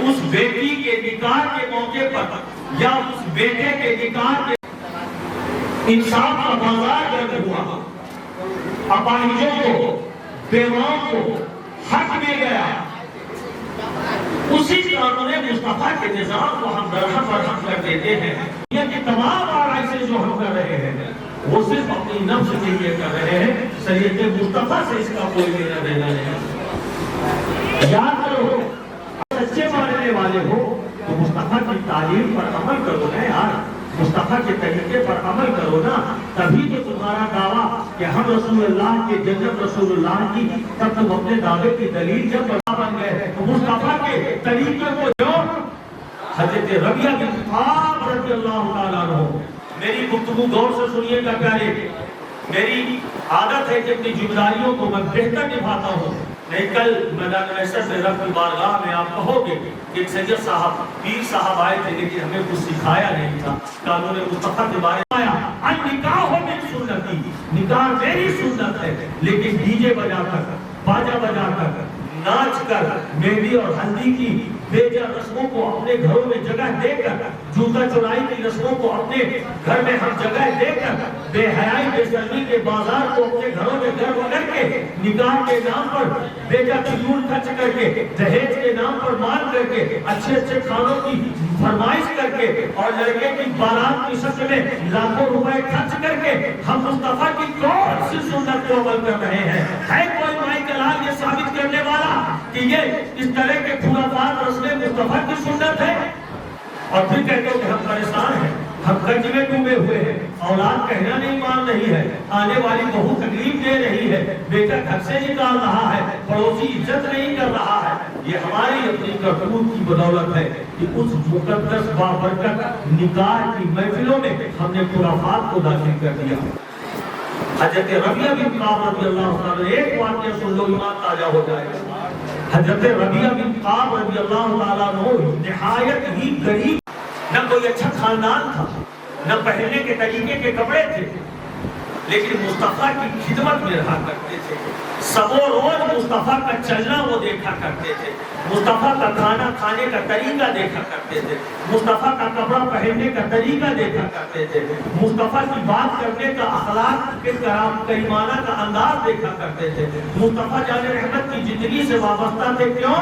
اس بیٹی کے نکاح کے موقع پر یا اس بیٹے کے نکاح کے انصاف کا بازار گرم ہوا، اپاہجوں کو، بیواؤں کو حق مل گیا، اسی قانون مصطفیٰ کے نظام کو ہم درہم برہم کر دیتے ہیں۔ یہ کہ تمام آرائشیں جو ہم کر رہے ہیں وہ صرف اپنی نفس کے لیے کر رہے ہیں، شریعت مصطفیٰ سے اس کا کوئی لینا دینا نہیں۔ یاد کرو، سچے ماننے والے ہو تو مصطفیٰ کی تعلیم پر عمل کرو نا یار، مصطفیٰ کے طریقے پر عمل کرو نا، تبھی تو تمہارا دعویٰ کہ ہم رسول اللہ کے جنت رسول اللہ کی، تب تم اپنے دعوے کی دلیل جب بن گئے تو مصطفیٰ کے طریقے کو جو حضرت ربیعہ بن کعب رضی اللہ تعالیٰ عنہ، میری گفتگو غور سے سنیے گا پیارے، میری عادت ہے کہ اپنی ذمہ داریوں کو میں بہتر نبھاتا ہوں، نہیں کل میدان محشر میں رب کی بارگاہ میں آپ کہو گے کہ ایک سید صاحب پیر صاحب آئے تھے لیکن ہمیں کچھ سکھایا نہیں تھا، قانون مصطفیٰ کے بارے میں آیا نکاح ہو میری سنتی، نکاح میری سنت ہے، لیکن ڈی جے بجا کر، باجا بجا کر، ناچ کر، مہندی اور ہلدی کی بے جا رسموں کو اپنے گھروں میں جگہ دے کر، جوتا چورائی کی رسموں کو اپنے گھر میں ہم جگہ دے کر، بے حیائی بے شرمی کے بازار کو اپنے گھروں میں گرم کر کے، نکاح کے نام پر بے جا فضول خرچ کر کے، دہیج کے نام پر مال کر کے، اچھے اچھے کھانوں کی فرمائش کر کے اور لڑکے کی بارات کی شکل میں لاکھوں روپے خرچ کر کے ہم مصطفیٰ کی کون سی سنت کو عمل کر رہے ہیں؟ ہے کوئی مائی کلام یہ ثابت کرنے والا کہ یہ اس طرح کے خرافات رسمیں مصطفیٰ کی سنت ہے؟ اور پھر کہتے ہو کہ ہم پریشان ہیں، ہم قرض میں ڈوبے ہوئے ہیں، اولاد کہنا نہیں مان رہی ہے، آنے والی بہو تکلیف دے رہی ہے، بیٹا گھر سے نکال رہا ہے، پڑوسی عزت نہیں کر رہا ہے۔ یہ ہماری اپنی کرتوت کی بدولت ہے کہ اس مقدس بابرکت نکاح کی محفلوں میں ہم نے خرافات کو داخل کر دیا۔ حضرت ربیعہ بن کعب رضی اللہ عنہ، ایک واقعہ سن لو ایمان تازہ ہو جائے گا۔ حضرت ربیعہ بن کعب رضی اللہ تعالیٰ عنہ نہایت ہی غریب، نہ کوئی اچھا خاندان تھا، نہ پہننے کے طریقے کے کپڑے تھے، لیکن مصطفیٰ کی خدمت میں رہا کرتے تھے، سب و روز مصطفیٰ کا چلنا وہ دیکھا کرتے تھے، مصطفیٰ کا کھانا کھانے کا طریقہ دیکھا کرتے تھے، مصطفیٰ کا کپڑا پہننے کا طریقہ دیکھا کرتے تھے، مصطفیٰ کی بات کرنے کا اخلاق کے کریمانہ کا انداز دیکھا کرتے تھے، مصطفیٰ جان رحمت کی زندگی سے وابستہ تھے۔ کیوں؟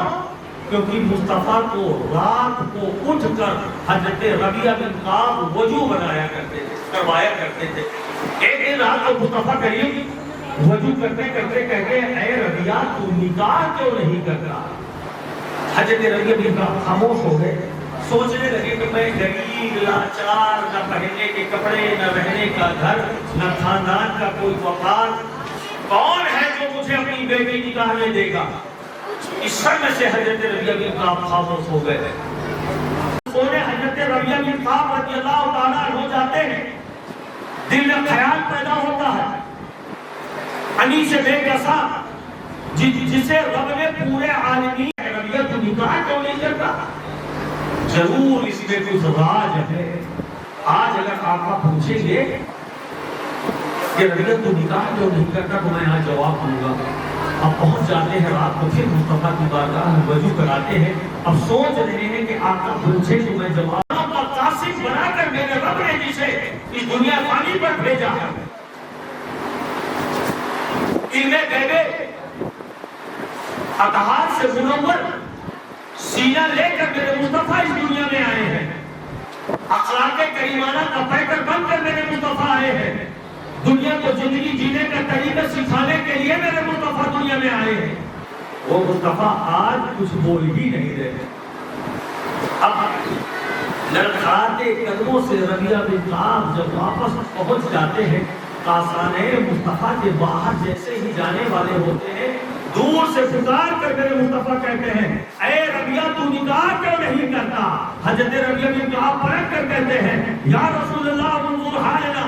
کیونکہ مصطفیٰ کو رات کو اٹھ کر حضرت ربیعہ بن کعب وضو بنایا کرتے تھے، کروایا کرتے تھے۔ ایک دن رات کو مصطفیٰ کریم وضو کرتے کرتے کہتے ہیں اے ربیعہ تو نکاح کیوں نہیں کرتا؟ حضرت ربیعہ بن کعب خاموش ہو گئے، سوچنے لگے کہ میں غریب لاچار، نہ پہننے کے کپڑے، نہ رہنے کا گھر، نہ خاندان کا کوئی وقار، کون ہے جو مجھے اپنی بیٹی نکاح میں دے گا؟ اس سمے سے حضرت ربیعہ بن کعب خاموش ہو گئے۔ سونے حضرت ربیعہ بن کعب رضی اللہ تعالیٰ عنہ جاتے ہیں، دل میں خیال پیدا ہوتا ہے، انیس بے کسا جسے رب نے پورے عالمی ربیعہ تو نکاح کیوں نہیں کرتا؟ ضرور اس میں کچھ راج ہے۔ آج اگر آقا پوچھیں گے کہ ربیعہ تو نکاح کیوں نہیں کرتا تو میں یہاں جواب دوں گا۔ اب پہنچ جاتے ہیں رات کو، پھر مصطفیٰ کی بارگاہ میں وضو کراتے ہیں، اب سوچ رہے ہیں کہ آقا پوچھے تو میں جواب کا قاسم بنا کر میرے رب نے جسے اس دنیا فانی پر بھیجا ہے، علم غیب اطہار سے منور سینہ لے کر میرے مصطفیٰ اس دنیا میں آئے ہیں، اخلاق کریمانہ کا پیکر بن کر میرے مصطفیٰ آئے ہیں، دنیا کو زندگی جینے کا طریقہ سکھانے کے لیے میرے مصطفیٰ دنیا میں آئے ہیں۔ وہ مصطفیٰ آج کچھ بول ہی نہیں رہے۔ اب لڑکھڑاتے قدموں سے ربیعہ بن کعب جب واپس پہنچ جاتے ہیں، کاشانے مصطفیٰ کے باہر جیسے ہی جانے والے ہوتے ہیں، دور سے پکار کر میرے مصطفیٰ کہتے ہیں اے ربیعہ تو نکاح کیوں نہیں کرتا؟ حضرت ربیعہ بن کعب پلٹ کر کہتے ہیں یا رسول اللہ انظر حالنا،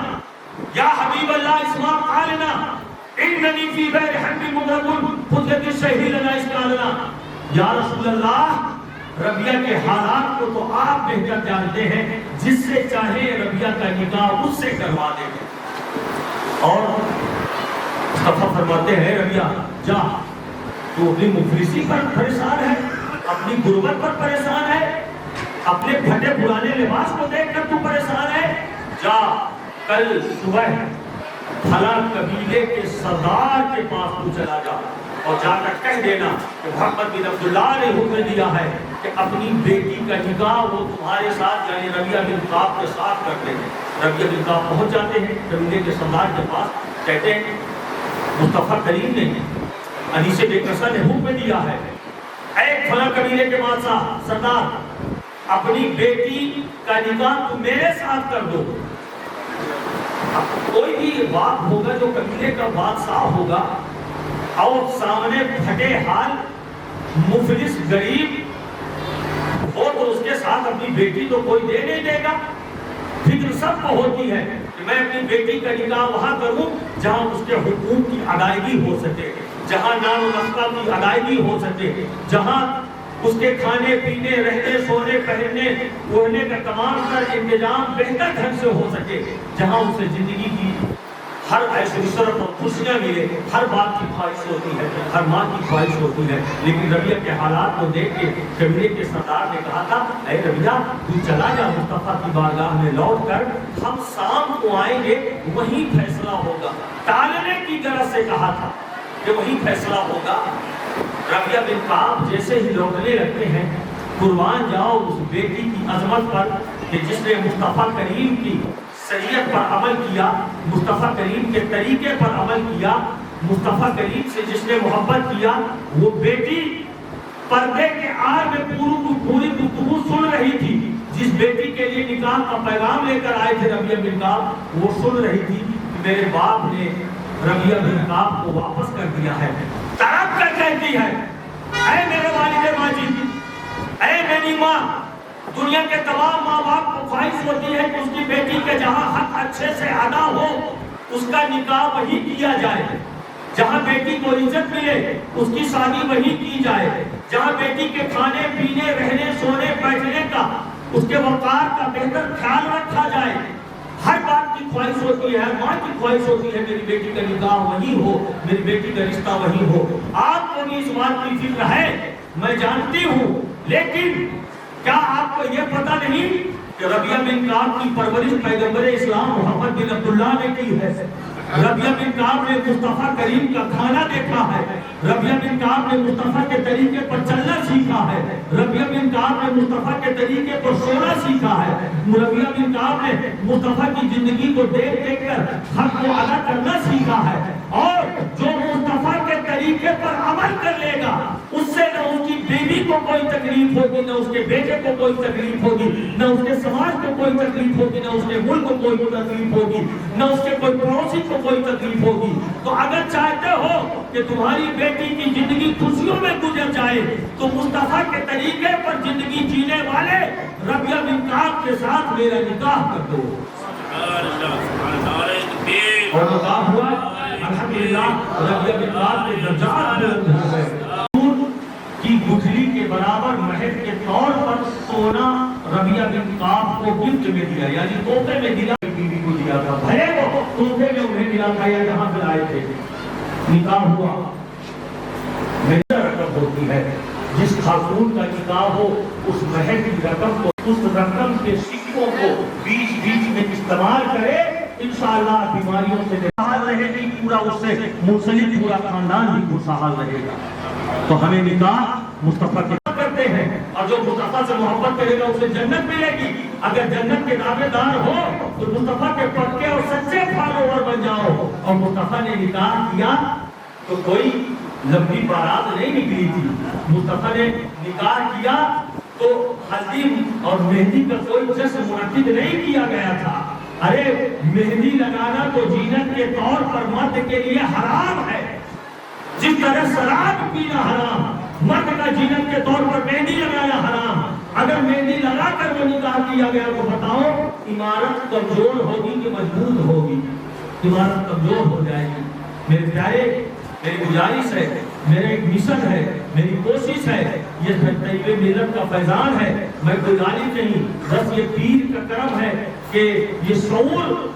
یا حبیب اللہ اسمع قالنا، اننی فی غیر حمل مدرب خذت الشہی لنا اسکالنا۔ یا رسول اللہ ربیعہ کے حالات کو تو آپ بہتر جانتے ہیں، جس سے چاہے ربیعہ کا نکاح اس سے کروا دیں۔ اور مصطفیٰ فرماتے ہیں ربیعہ جا، تو اپنی مفلسی پر پریشان ہے، اپنی غربت پر پریشان ہے، اپنے پھٹے پرانے لباس کو دیکھ کر تو پریشان ہے؟ جا کل صبح فلاں قبیلے کے سردار کے پاس تو چلا جا اور جا کر کہہ دینا کہ محمد بن عبداللہ نے حکم دیا ہے کہ اپنی بیٹی کا نکاح وہ تمہارے ساتھ یعنی ربیعہ بن کعب کے ساتھ کرتے ہیں۔ ربیعہ بن کعب پہنچ جاتے ہیں قبیلے کے سردار کے پاس، کہتے ہیں مصطفیٰ کریم نے انیس بے کسا نے حکم دیا ہے اے فلاں قبیلے کے بادشاہ سردار اپنی بیٹی کا نکاح تم میرے ساتھ کر دو۔ کوئی بھی بات ہوگا جو قبیلے کا بادشاہ ہوگا اور سامنے پھٹے حال مفلس غریب ہو تو اس کے ساتھ اپنی بیٹی تو کوئی دے نہیں دے گا۔ فکر سب کو ہوتی ہے کہ میں اپنی بیٹی کا نکاح وہاں کروں جہاں اس کے حقوق کی ادائیگی ہو سکے، جہاں نان و نفقہ کی ادائیگی ہو سکے، جہاں اس کے کھانے پینے رہنے سونے پہننے اوڑھنے کا تمام تر انتظام بہتر ڈھنگ سے ہو سکے، جہاں اسے زندگی کی ہر عیش و عشرت اور خوشیاں ملے۔ ہر بات کی خواہش ہوتی ہے، ہر ماں کی خواہش ہوتی ہے، لیکن ربیعہ کے حالات کو دیکھ کے قبیلے کے سردار نے کہا تھا اے ربیعہ تو چلا جا مصطفیٰ کی بارگاہ میں لوٹ کر، ہم شام کو آئیں گے وہیں فیصلہ ہوگا۔ ٹالنے کی غرض سے کہا تھا کہ وہیں فیصلہ ہوگا۔ ربیعہ بن کعب جیسے ہی لوٹنے لگتے ہیں، قربان جاؤ اس بیٹی کی عظمت پر کہ جس نے مصطفیٰ کریم کی شریعت پر عمل کیا، مصطفیٰ کریم کے طریقے پر عمل کیا، مصطفیٰ کریم سے جس نے محبت کیا، وہ بیٹی پردے کے آڑ میں پوری گفتگو سن رہی تھی۔ جس بیٹی کے لیے نکاح کا پیغام لے کر آئے تھے ربیعہ بن کعب، وہ سن رہی تھی کہ میرے باپ نے ربیعہ بن کعب کو واپس کر دیا ہے۔ تڑپ کر کہتی ہے اے میرے والد ماجد، اے میری ماں، دنیا کے تمام ماں باپ کو خواہش ہوتی ہے کہ اس کی بیٹی کے جہاں حق اچھے سے ادا ہو اس کا نکاح وہی کیا جائے، جہاں بیٹی کو عزت ملے اس کی شادی وہی کی جائے، جہاں بیٹی کے کھانے پینے رہنے سونے بیٹھنے کا اس کے وقار کا بہتر خیال رکھا جائے۔ ہر بات کی خواہش ہوتی ہے، ہر ماں کی خواہش ہوتی ہے میری بیٹی کا نکاح وہی ہو، میری بیٹی کا رشتہ وہی ہو۔ آپ کو بھی اس بات کی فکر ہے، میں جانتی ہوں، لیکن کیا آپ کو یہ پتہ نہیں کہ ربیعہ بن کعب کی پرورش پیغمبر اسلام محمد بن عبداللہ نے کی ہے؟ ربیعہ بن کعب نے مصطفیٰ کریم کا کھانا دیکھا ہے، ربیعہ بن کعب نے مصطفیٰ کے طریقے پر چلنا سیکھا ہے، ربیعہ بن کعب نے مصطفیٰ کے طریقے پر سونا سیکھا ہے، ربیعہ بن کعب نے مصطفیٰ کی زندگی کو دیکھ دیکھ کر حق کو ادا کرنا سیکھا ہے۔ اور جو مصطفیٰ کے طریقے پر عمل کر لے گا اس سے نہ اس کی بیوی کو کوئی تکلیف ہوگی، نہ اس کے بیٹے کو کوئی تکلیف ہوگی، نہ اس کے سماج کو کوئی تکلیف ہوگی، نہ اس کے ملک کو کوئی تکلیف ہوگی، نہ اس کے کوئی پڑوسی کو کوئی تکلیف ہوگی۔ تو اگر چاہتے ہو کہ تمہاری بیٹی کی زندگی خوشیوں میں گزر جائے تو مصطفیٰ کے طریقے پر زندگی جینے والے ربیعہ بن کعب کے ساتھ میرا نکاح کر دو۔ اور نکاح ہوا، الحمدللہ ربیعہ بن کعب کے درجات بلند ہو گئے۔ کی گٹھلی کے برابر مہر کے طور پر سونا ربیعہ بن کعب کو گفٹ میں دیا، یعنی تحفے میں دیا، بیوی کو دیا تھا، بھلے وہ تحفے میں انہیں ملا تھا یا جہاں سے لائے تھے۔ نکاح ہوا، مہر رقم ہوتی ہے، جس خاتون کا نکاح ہو اس مہر کی رقم کو، اس رقم کے سکوں کو بیچ بیچ میں استعمال کرے، انشاءاللہ بیماریوں سے خوشحال رہے گی، پورا اس سے منسلک پورا خاندان بھی خوشحال رہے گا۔ تو ہمیں نکاح مصطفیٰ کے کرتے ہیں، اور جو مصطفیٰ سے محبت کرے گا اسے جنت ملے گی۔ اگر جنت کے دعوے دار ہو تو مصطفیٰ کے پکے اور سچے فالوور بن جاؤ۔ اور مصطفیٰ نے نکاح کیا تو کوئی لمبی بارات نہیں نکلی تھی، مصطفیٰ نے نکاح کیا تو ہلدی اور مہندی کا کوئی جشن منعقد نہیں کیا گیا تھا۔ ارے مہندی لگانا تو زینت کے طور پر مرد کے لیے حرام ہے، جس طرح شراب پینا حرام، مرد کا زینت کے طور پر مہندی لگانا حرام۔ اگر مہندی لگا کر وہ نکاح کیا گیا تو بتاؤ عمارت کمزور ہوگی کہ مضبوط ہوگی؟ عمارت کمزور ہو جائے گی۔ میرے پیارے، میری گزارش ہے، میرا ایک مشن ہے، میری کوشش ہے، یہ طیب ملت کا فیضان ہے، میں کوئی غالب نہیں، بس یہ پیر کا کرم ہے کہ یہ شعور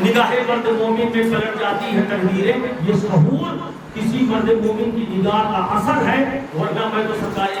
نگاہ مرد مومن میں پلٹ جاتی ہے تقدیریں، یہ شعور کسی مرد مومن کی نگاہ کا اثر ہے، ورنہ میں تو سرکاری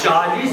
40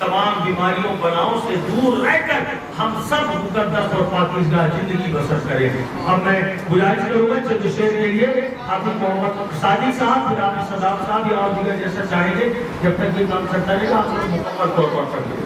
تمام بیماریوں بلاؤں سے دور رہ کر ہم سب مقدس اور پاکیزہ زندگی بسر کریں. اب میں گزارش کروں گا چند شعر کے لیے حافظ محمد صادق صاحب، پھر حافظ صدام صاحب یا اور دیگر جیسا چاہیں گے. جب تک یہ کام چلتا رہے گا آپ لوگ مکمل طور پر پڑھ لیں.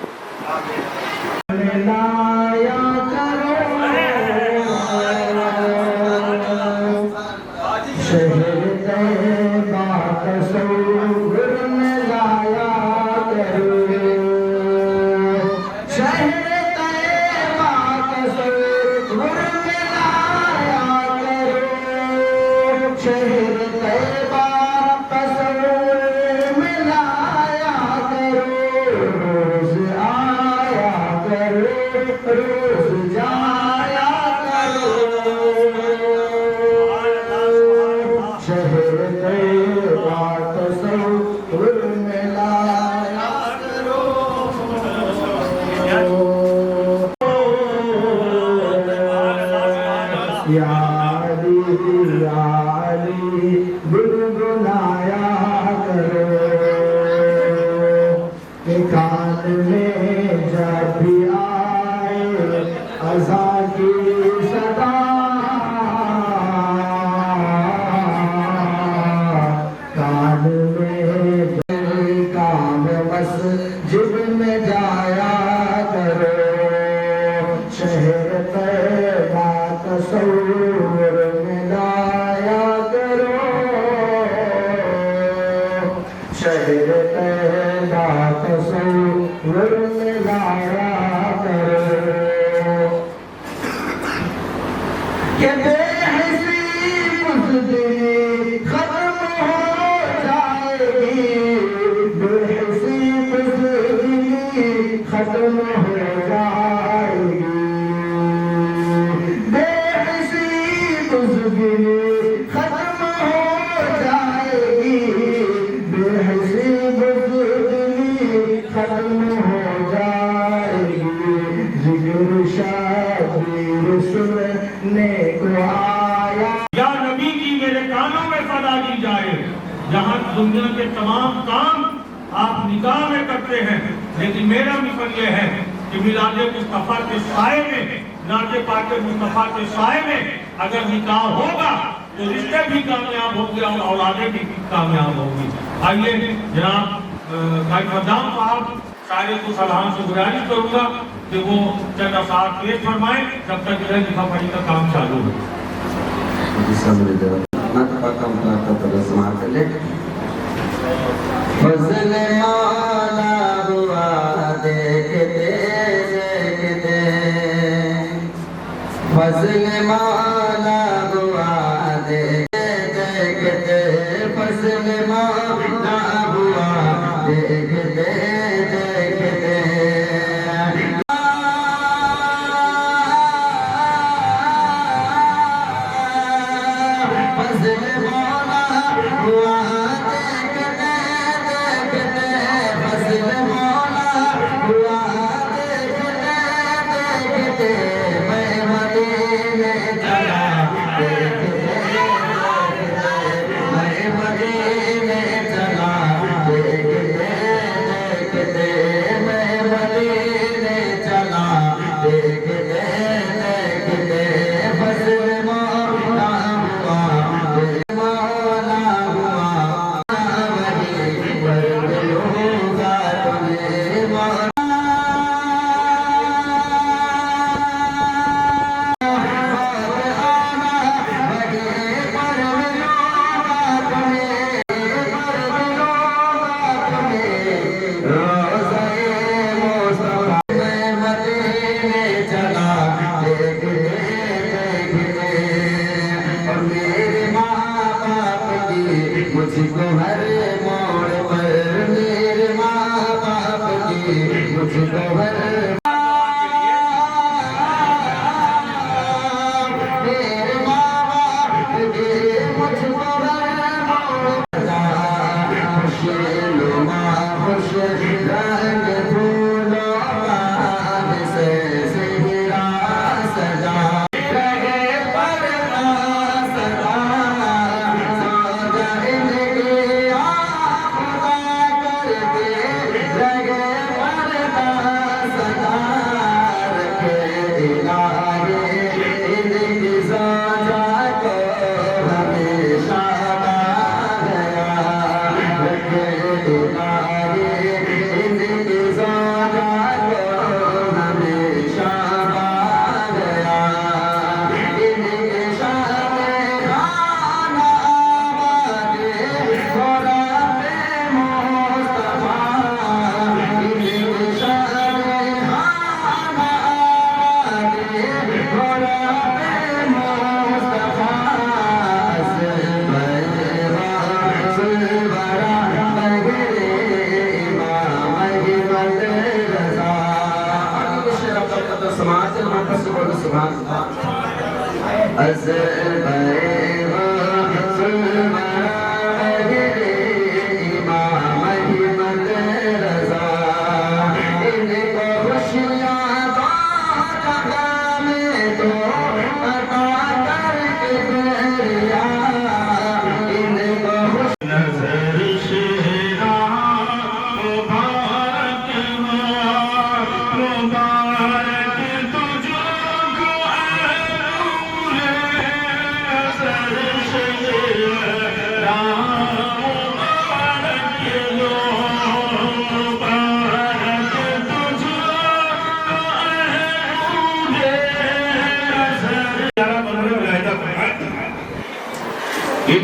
دنیا کے تمام کام آپ نکاح میں کرتے ہیں، لیکن میرا مشن یہ ہے کہ میلاد مصطفیٰ کے سائے میں، نعت پاک مصطفیٰ کے سائے میں اگر نکاح ہوگا تو رشتے بھی کامیاب ہوں گے اور اولادیں بھی کامیاب ہوں گی. آئیے جناب بھائی مدام صاحب سارے کو سلام سے گزارش کروں گا کہ وہ چند افراد پیش فرمائیں جب تک ادھر لکھا پڑھی کا کام چالو ہو. فضل مولا ہوا دیکھتے دیکھتے، فضل مولا ہوا دیکھتے دیکھتے، فضل مولا ہوا دیکھتے دیکھتے.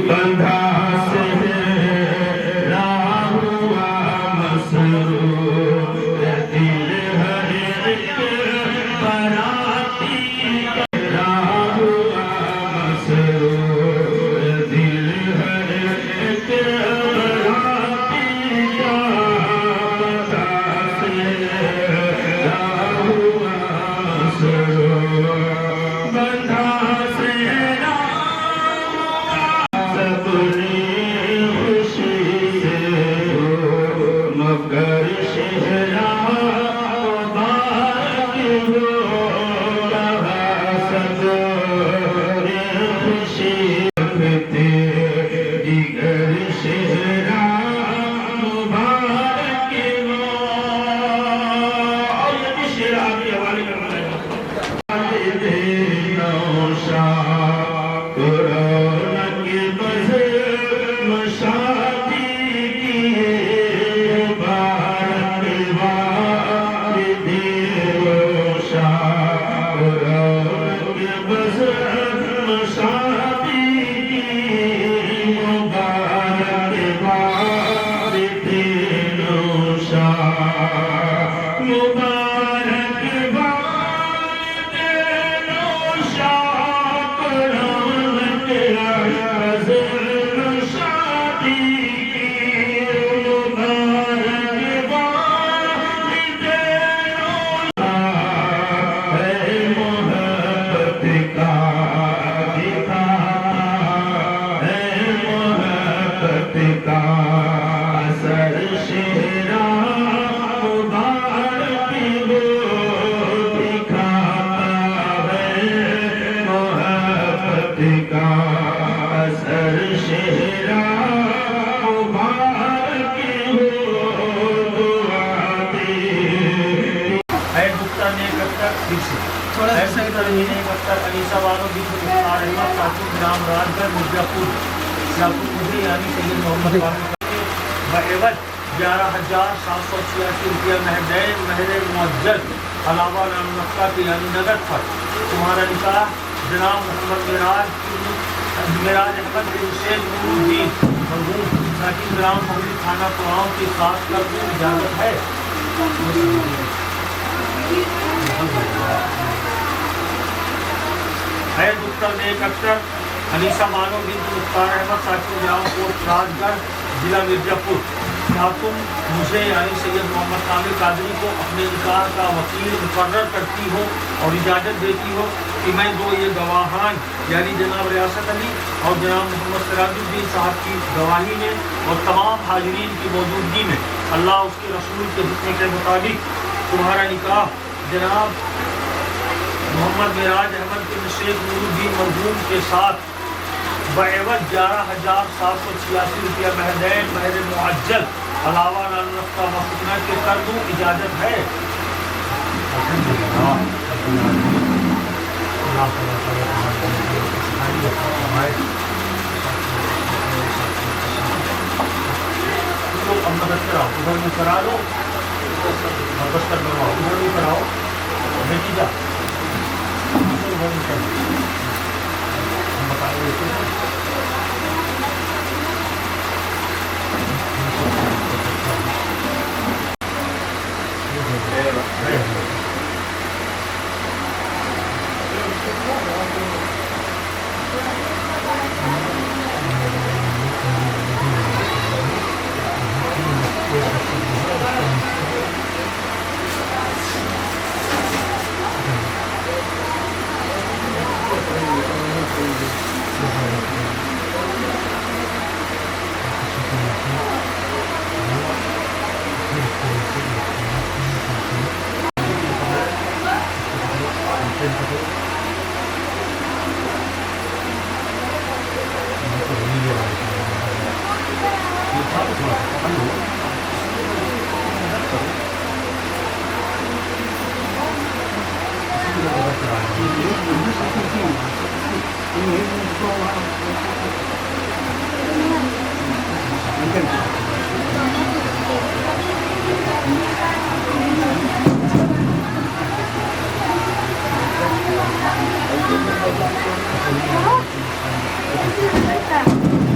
بندھا سہرا ہوا مسرور دل ہر ایک براتی کا ہوا مسرور دل ہر ایک براتی کا بندھا سہرا ہوا مسرور بندھا سہرا مگر شہرا مبارک ہو سب خوشی رکھتے دیگر شہرا مبارک ہو. اور یہ بھی شعر آپ کے حوالے کرنا ہے. بعوض 11,786 روپیہ مہدین مہر معجل علاوہ نام نقطہ کی یعنی نقد پر تمہارا نکاح جناب محمد معراج احمد بن شیخ نور الدین مرحوم ساکن گرام محمد خانہ پڑاؤں کے ساتھ کر دوں اجازت ہے. ہے دکتر نیک اکثر انیسہ مانو بنت مختار احمد ساکن گرام کوٹ راج گڑھ ضلع مرزا پور. کیا تم مجھے یعنی سید محمد کامل قادری کو اپنے نکاح کا وکیل مقرر کرتی ہو اور اجازت دیتی ہو کہ میں دو یہ گواہان یعنی جناب ریاست علی اور جناب محمد سراج الدین صاحب کی گواہی میں اور تمام حاضرین کی موجودگی میں اللہ اس کے رسول کے حکم کے مطابق تمہارا نکاح جناب محمد معراج احمد بن شیخ نور الدین مرحوم کے ساتھ بعوض 11,786 روپیہ مہدین مہر معجل علاوہ نام نقطہ مسکنہ کے کر دوں اجازت ہے. مدد کراؤ ادھر بھی کرا لو مدد کرواؤ ادھر بھی کراؤ بیٹی جا Hả?